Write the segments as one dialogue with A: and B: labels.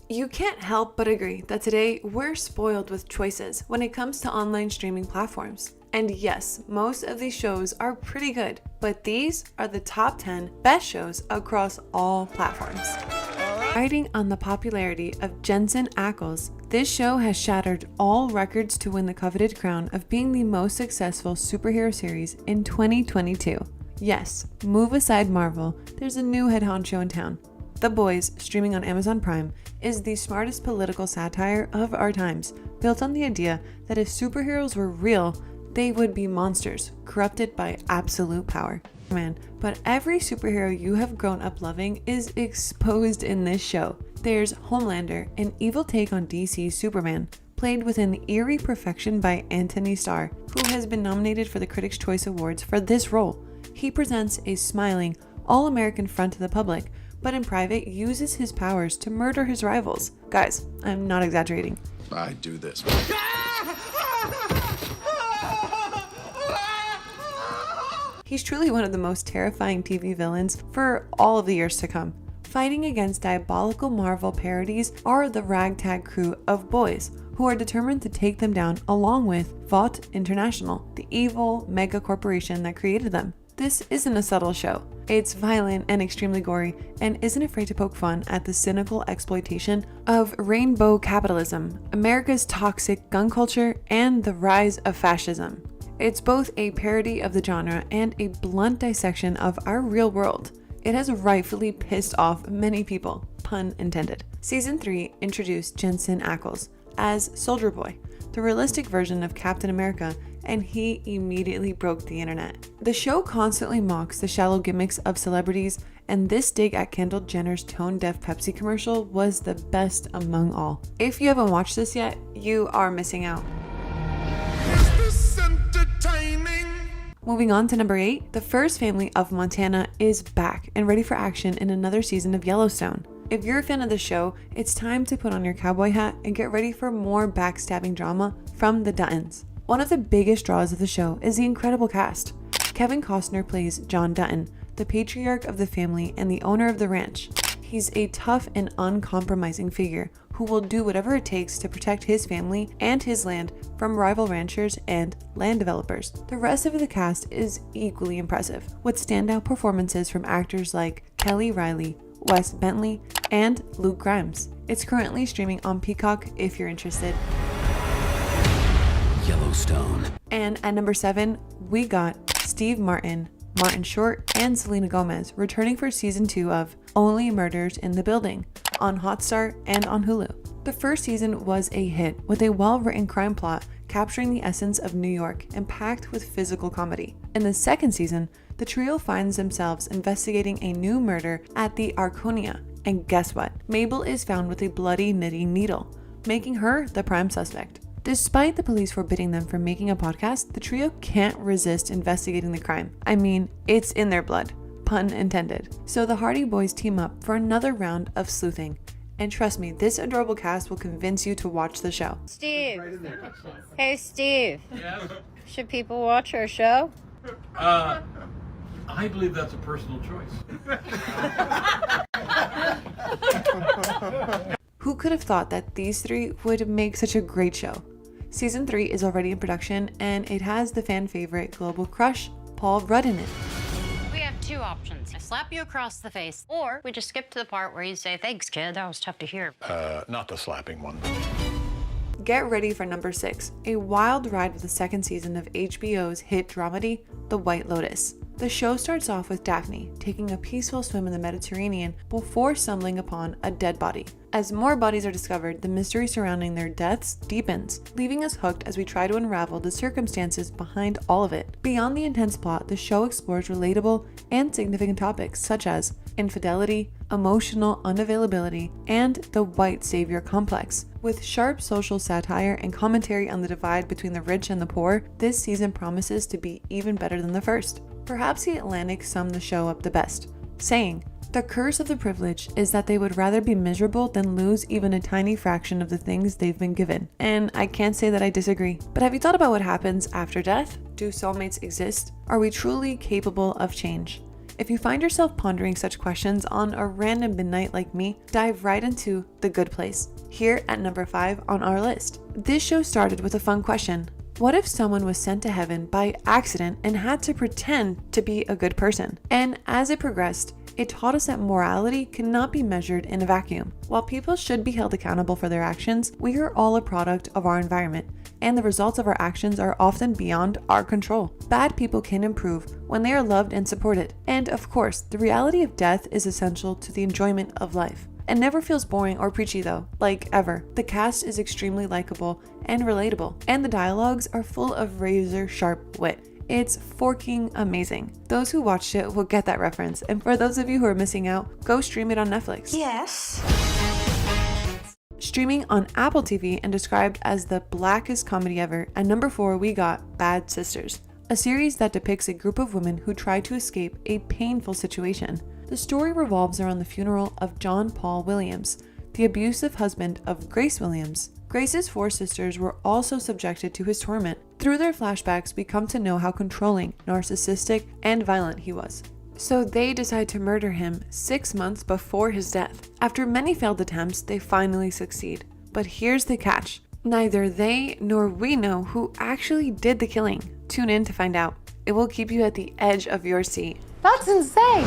A: You can't help but agree that today we're spoiled with choices when it comes to online streaming platforms. And yes, most of these shows are pretty good, but these are the top 10 best shows across all platforms. Riding on the popularity of JENSEN ACKLES, this show has shattered all records to win the coveted crown of being the most successful superhero series in 2022. Yes, move aside Marvel, there's a new head honcho in town. The Boys, streaming on Amazon Prime, is the smartest political satire of our times, built on the idea that if superheroes were real, they would be monsters, corrupted by absolute power. Man, but every superhero you have grown up loving is exposed in this show. There's Homelander, an evil take on DC's Superman, played with an eerie perfection by Anthony Starr, who has been nominated for the Critics' Choice Awards for this role. He presents a smiling, all-American front to the public, but in private uses his powers to murder his rivals. Guys, I'm not exaggerating.
B: I do this.
A: He's truly one of the most terrifying TV villains for all of the years to come. Fighting against diabolical Marvel parodies are the ragtag crew of boys, who are determined to take them down along with Vought International, the evil mega corporation that created them. This isn't a subtle show. It's violent and extremely gory, and isn't afraid to poke fun at the cynical exploitation of rainbow capitalism, America's toxic gun culture, and the rise of fascism. It's both a parody of the genre and a blunt dissection of our real world. It has rightfully pissed off many people, pun intended. Season 3 introduced JENSEN ACKLES as Soldier Boy, the realistic version of Captain America, and he immediately broke the internet. The show constantly mocks the shallow gimmicks of celebrities, and this dig at Kendall Jenner's tone-deaf Pepsi commercial was the best among all. If you haven't watched this yet, you are missing out. Moving on to number 8, the first family of Montana is back and ready for action in another season of Yellowstone. If you're a fan of the show, it's time to put on your cowboy hat and get ready for more backstabbing drama from the Duttons. One of the biggest draws of the show is the incredible cast. Kevin Costner plays John Dutton, the patriarch of the family and the owner of the ranch. He's a tough and uncompromising figure who will do whatever it takes to protect his family and his land from rival ranchers and land developers. The rest of the cast is equally impressive, with standout performances from actors like Kelly Riley, Wes Bentley, and Luke Grimes. It's currently streaming on Peacock if you're interested.
C: Yellowstone.
A: And at number 7, we got Steve Martin, Martin Short, and Selena Gomez returning for season 2 of Only Murders in the Building on Hotstar and on Hulu. The first season was a hit with a well-written crime plot capturing the essence of New York and packed with physical comedy. In the second season, the trio finds themselves investigating a new murder at the Arconia, and guess what? Mabel is found with a bloody knitting needle, making her the prime suspect. Despite the police forbidding them from making a podcast, the trio can't resist investigating the crime. I mean, it's in their blood, pun intended. So the Hardy Boys team up for another round of sleuthing. And trust me, this adorable cast will convince you to watch the show.
D: Steve. Hey, Steve.
E: Yes.
D: Should people watch our show?
E: I believe that's a personal choice.
A: Who could have thought that these three would make such a great show? Season 3 is already in production, and it has the fan favorite global crush, Paul Rudd, in it.
F: We have two options. I slap you across the face, or we just skip to the part where you say, "Thanks, kid, that was tough to hear."
C: Not the slapping one.
A: Get ready for number 6, a wild ride with the second season of HBO's hit dramedy, The White Lotus. The show starts off with Daphne taking a peaceful swim in the Mediterranean before stumbling upon a dead body. As more bodies are discovered, the mystery surrounding their deaths deepens, leaving us hooked as we try to unravel the circumstances behind all of it. Beyond the intense plot, the show explores relatable and significant topics such as infidelity, emotional unavailability, and the white savior complex. With sharp social satire and commentary on the divide between the rich and the poor, this season promises to be even better than the first. Perhaps The Atlantic summed the show up the best, saying, "The curse of the privileged is that they would rather be miserable than lose even a tiny fraction of the things they've been given." And I can't say that I disagree. But have you thought about what happens after death? Do soulmates exist? Are we truly capable of change? If you find yourself pondering such questions on a random midnight like me, dive right into The Good Place, here at number 5 on our list. This show started with a fun question. What if someone was sent to heaven by accident and had to pretend to be a good person? And as it progressed, it taught us that morality cannot be measured in a vacuum. While people should be held accountable for their actions, we are all a product of our environment, and the results of our actions are often beyond our control. Bad people can improve when they are loved and supported. And of course, the reality of death is essential to the enjoyment of life. It never feels boring or preachy though, like ever. The cast is extremely likable and relatable, and the dialogues are full of razor-sharp wit. It's forking amazing. Those who watched it will get that reference, and for those of you who are missing out, go stream it on Netflix.
B: Yes.
A: Streaming on Apple TV and described as the blackest comedy ever, at number 4 we got Bad Sisters, a series that depicts a group of women who try to escape a painful situation. The story revolves around the funeral of John Paul Williams, the abusive husband of Grace Williams. Grace's 4 sisters were also subjected to his torment. Through their flashbacks, we come to know how controlling, narcissistic, and violent he was. So they decide to murder him 6 months before his death. After many failed attempts, they finally succeed. But here's the catch. Neither they nor we know who actually did the killing. Tune in to find out. It will keep you at the edge of your seat.
B: That's insane.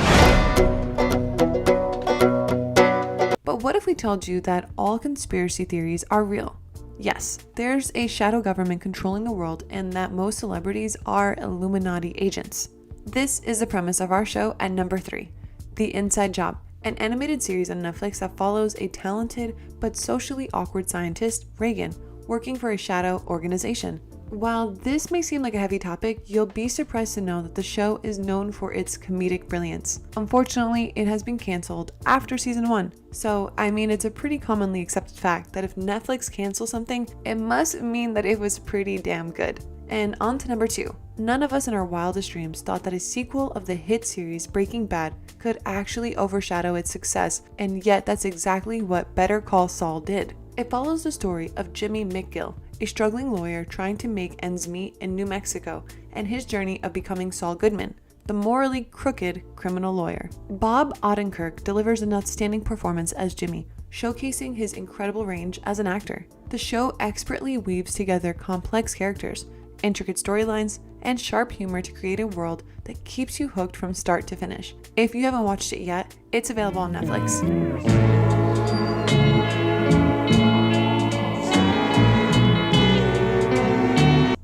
A: But what if we told you that all conspiracy theories are real? Yes, there's a shadow government controlling the world and that most celebrities are Illuminati agents. This is the premise of our show at number 3, The Inside Job, an animated series on Netflix that follows a talented but socially awkward scientist, Reagan, working for a shadow organization. While this may seem like a heavy topic, you'll be surprised to know that the show is known for its comedic brilliance. Unfortunately, it has been canceled after season 1. So, I mean, it's a pretty commonly accepted fact that if Netflix cancels something, it must mean that it was pretty damn good. And on to number 2. None of us in our wildest dreams thought that a sequel of the hit series Breaking Bad could actually overshadow its success, and yet that's exactly what Better Call Saul did. It follows the story of Jimmy McGill, a struggling lawyer trying to make ends meet in New Mexico, and his journey of becoming Saul Goodman, the morally crooked criminal lawyer. Bob Odenkirk delivers an outstanding performance as Jimmy, showcasing his incredible range as an actor. The show expertly weaves together complex characters, intricate storylines, and sharp humor to create a world that keeps you hooked from start to finish. If you haven't watched it yet, it's available on Netflix.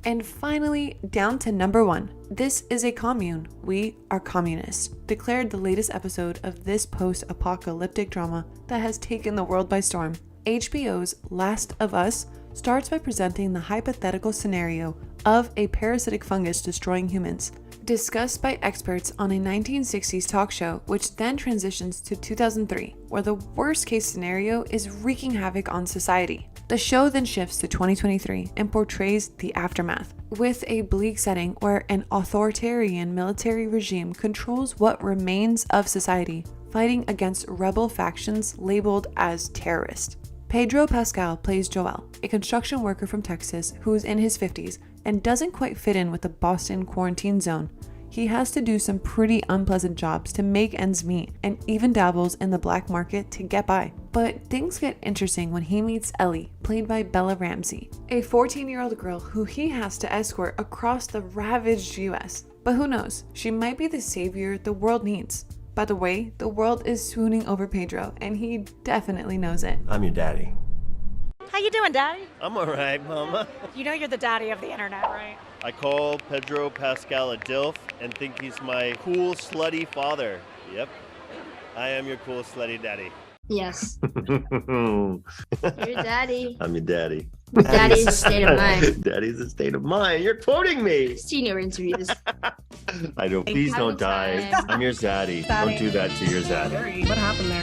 A: And finally, down to number 1. This is a commune. We are communists, declared the latest episode of this post-apocalyptic drama that has taken the world by storm. HBO's Last of Us starts by presenting the hypothetical scenario of a parasitic fungus destroying humans, discussed by experts on a 1960s talk show, which then transitions to 2003, where the worst case scenario is wreaking havoc on society. The show then shifts to 2023 and portrays the aftermath, with a bleak setting where an authoritarian military regime controls what remains of society, fighting against rebel factions labeled as terrorists. Pedro Pascal plays Joel, a construction worker from Texas who's in his 50s and doesn't quite fit in with the Boston quarantine zone. He has to do some pretty unpleasant jobs to make ends meet and even dabbles in the black market to get by. But things get interesting when he meets Ellie, played by Bella Ramsey, a 14-year-old girl who he has to escort across the ravaged US. But who knows, she might be the savior the world needs. By the way, the world is swooning over Pedro, and he definitely knows it.
C: I'm your daddy.
B: How you doing, Daddy?
G: I'm alright, Mama.
B: You know you're the daddy of the internet, right?
G: I call Pedro Pascal a DILF and think he's my cool, slutty father. Yep, I am your cool, slutty daddy.
H: Yes. Your daddy.
C: I'm your daddy.
H: Daddy's a state of mind.
C: Daddy's a state of mind. You're quoting me.
H: Senior interviews.
C: I don't. Please don't die. I'm your zaddy. Don't do that to your zaddy.
B: What happened there?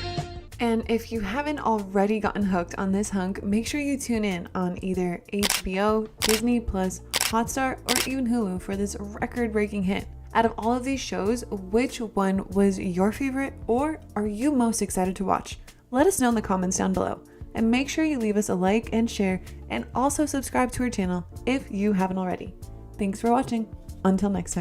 A: And if you haven't already gotten hooked on this hunk, make sure you tune in on either HBO, Disney Plus, Hotstar, or even Hulu for this record-breaking hit. Out of all of these shows, which one was your favorite, or are you most excited to watch? Let us know in the comments down below. And make sure you leave us a like and share, and also subscribe to our channel if you haven't already. Thanks for watching. Until next time.